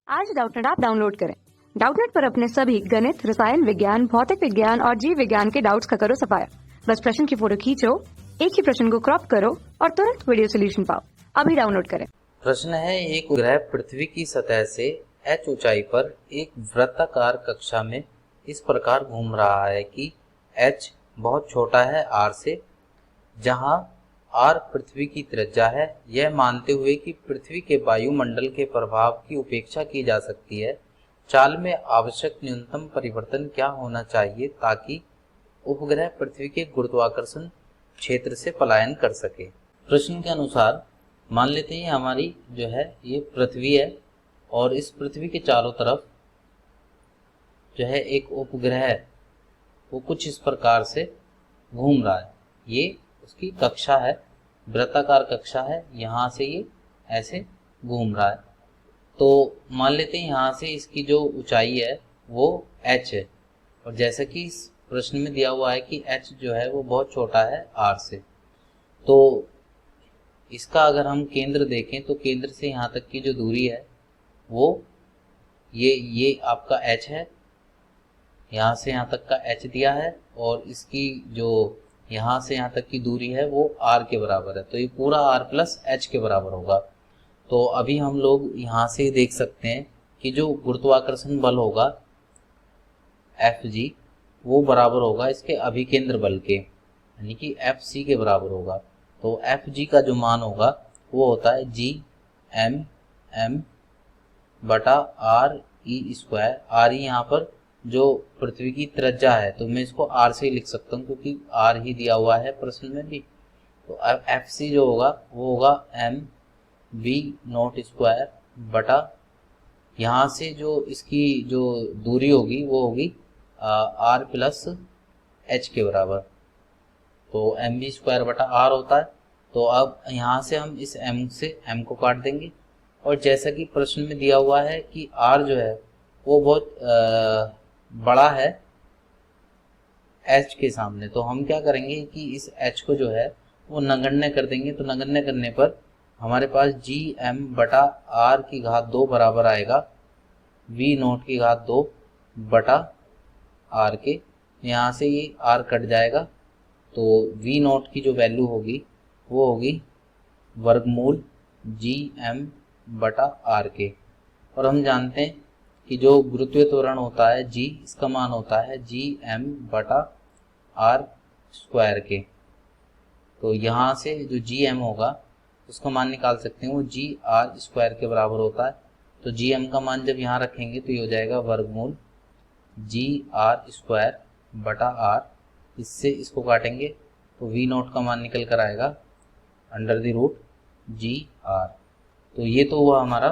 आज Doubtnut app download करें। Doubtnut पर अपने सभी गणित, रसायन विज्ञान, भौतिक विज्ञान और जीव विज्ञान के डाउट्स का करो सफाया। बस प्रश्न की फोटो खींचो, एक ही प्रश्न को क्रॉप करो और तुरंत वीडियो सोल्यूशन पाओ। अभी डाउनलोड करें। प्रश्न है, एक ग्रह पृथ्वी की सतह से h ऊंचाई पर एक वृत्ताकार कक्षा में इस प्रकार घूम रहा है कि h बहुत छोटा है r से, जहां r पृथ्वी की त्रिज्या है। यह मानते हुए कि पृथ्वी के वायुमंडल के प्रभाव की उपेक्षा की जा सकती है, चाल में आवश्यक न्यूनतम परिवर्तन क्या होना चाहिए ताकि उपग्रह पृथ्वी के गुरुत्वाकर्षण क्षेत्र से पलायन कर सके। प्रश्न के अनुसार मान लेते हैं हमारी जो है ये पृथ्वी है और इस पृथ्वी के चारों तरफ जो है एक उपग्रह है, वो कुछ इस प्रकार से घूम रहा है। ये उसकी कक्षा है, वृत्ताकार कक्षा है, यहाँ से ये ऐसे घूम रहा है। तो मान लेते हैं यहाँ से इसकी जो ऊंचाई है वो h है, और जैसा कि इस प्रश्न में दिया हुआ है कि h जो है वो बहुत छोटा है r से, तो इसका अगर हम केंद्र देखें तो केंद्र से यहाँ तक की जो दूरी है वो ये आपका h है, यहाँ से यहाँ तक का h दिया है, और इसकी जो यहाँ से यहाँ तक की दूरी है वो r के बराबर है। तो ये पूरा r प्लस h के बराबर होगा। तो अभी हम लोग यहाँ से देख सकते हैं कि जो गुरुत्वाकर्षण बल होगा Fg वो बराबर होगा इसके अभिकेंद्र बल के, यानी कि Fc के बराबर होगा। तो Fg का जो मान होगा वो होता है Gm बटा r e square. r e यहाँ पर जो पृथ्वी की त्रिज्या है, तो मैं इसको r से ही लिख सकता हूँ क्योंकि r ही दिया हुआ है प्रश्न में भी। तो Fc जो होगा वो होगा m v नॉट स्क्वायर बटा यहाँ से जो इसकी जो दूरी होगी वो होगी r प्लस h के बराबर। तो एम वी स्क्वायर बटा r होता है। तो अब यहाँ से हम इस m से m को काट देंगे, और जैसा कि प्रश्न में दिया हुआ है कि r जो है वो बहुत बड़ा है h के सामने, तो हम क्या करेंगे कि इस h को जो है वो नगण्य कर देंगे। तो नगण्य करने पर हमारे पास Gm बटा r की घात 2 बराबर आएगा v नोट की घात 2 बटा r के। यहाँ से ये r कट जाएगा, तो v नोट की जो वैल्यू होगी वो होगी वर्गमूल Gm बटा r के। और हम जानते हैं कि जो गुरुत्वीय त्वरण होता है g, इसका मान होता है Gm बटा r स्क्वायर के। तो यहाँ से जो Gm होगा उसका मान निकाल सकते हैं, वो Gr स्क्वायर के बराबर होता है। तो Gm का मान जब यहाँ रखेंगे तो ये हो जाएगा वर्गमूल Gr स्क्वायर बटा r। इससे इसको काटेंगे तो v नोट का मान निकल कर आएगा अंडर द रूट Gr। तो ये तो हुआ हमारा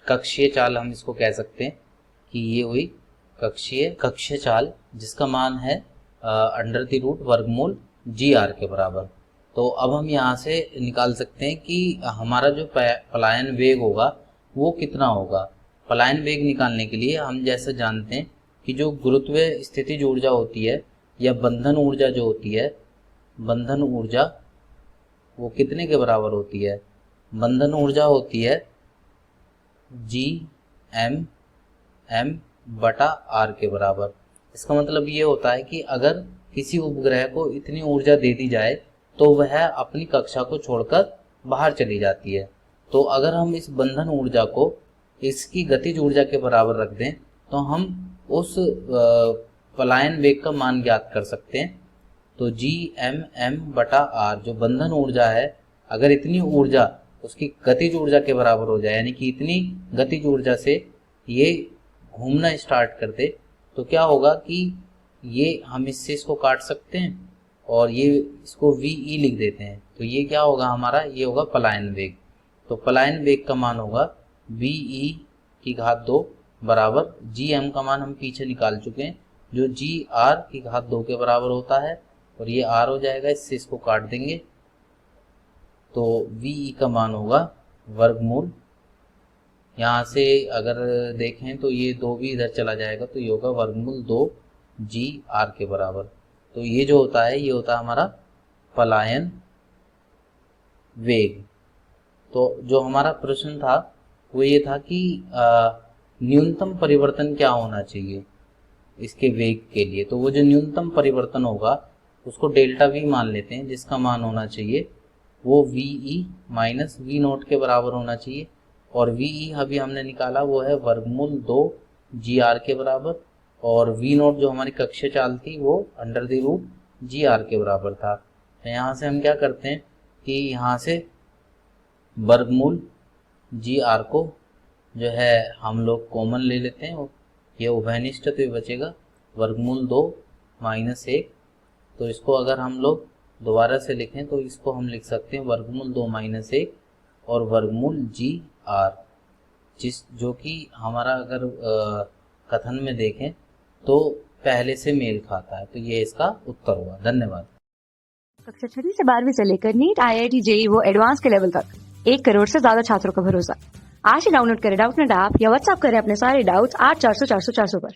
कक्षीय चाल, हम इसको कह सकते हैं कि ये हुई कक्षीय चाल जिसका मान है अंडर द रूट वर्गमूल Gr के बराबर। तो अब हम यहाँ से निकाल सकते हैं कि हमारा जो पलायन वेग होगा वो कितना होगा। पलायन वेग निकालने के लिए हम जैसा जानते हैं कि जो गुरुत्वीय स्थितिज ऊर्जा होती है या बंधन ऊर्जा जो होती है, बंधन ऊर्जा वो कितने के बराबर होती है। बंधन ऊर्जा होती है Gm बटा r के बराबर। इसका मतलब ये होता है कि अगर किसी उपग्रह को इतनी ऊर्जा दे दी जाए तो वह अपनी कक्षा को छोड़कर बाहर चली जाती है। तो अगर हम इस बंधन ऊर्जा को इसकी गतिज ऊर्जा के बराबर रख दें तो हम उस पलायन वेग का मान ज्ञात कर सकते हैं। तो Gm बटा r जो बंधन ऊर्जा है, अगर इतनी ऊर्जा उसकी गतिज ऊर्जा के बराबर हो जाए, यानी कि इतनी गतिज ऊर्जा से ये घूमना स्टार्ट कर दे, तो क्या होगा कि ये हम इससे इसको काट सकते हैं और ये इसको Ve लिख देते हैं। तो ये क्या होगा हमारा, ये होगा पलायन वेग। तो पलायन वेग का मान होगा Ve की घात 2 बराबर Gm का मान हम पीछे निकाल चुके हैं जो Gr की घात 2 के बराबर होता है, और ये r हो जाएगा, इससे इसको काट देंगे। तो Ve का मान होगा वर्गमूल, यहाँ से अगर देखें तो ये 2 भी इधर चला जाएगा, तो ये होगा वर्गमूल 2 Gr के बराबर। तो ये जो होता है ये होता है हमारा पलायन वेग। तो जो हमारा प्रश्न था वो ये था कि न्यूनतम परिवर्तन क्या होना चाहिए इसके वेग के लिए। तो वो जो न्यूनतम परिवर्तन होगा उसको डेल्टा वी मान लेते हैं, जिसका मान होना चाहिए वो V E minus V naught के बराबर होना चाहिए। और वी ई अभी हमने निकाला वो है वर्गमूल 2 जी आर के बराबर, और वी नोट जो हमारी कक्षीय चाल थी वो under the root G R के बराबर था। तो यहाँ से हम क्या करते हैं कि यहाँ से वर्गमूल जी आर को जो है हम लोग कॉमन ले लेते हैं, ये उभयनिष्ठ तो ये बचेगा वर्गमूल 2 माइनस 1। तो इसको अगर हम लोग दोबारा से लिखें तो इसको हम लिख सकते हैं वर्गमूल 2 माइनस 1 और वर्गमूल जी आर, जो कि हमारा अगर कथन में देखें तो पहले से मेल खाता है। तो ये इसका उत्तर हुआ। धन्यवाद। कक्षा 6वीं से 12वीं से लेकर नीट, IIT, JEE वो एडवांस के लेवल तक 1 करोड़ से ज्यादा छात्रों का भरोसा। आज ही डाउनलोड करें डाउटनेट ऐप या व्हाट्सएप करें अपने सारे डाउट्स 8400 400 400 पर।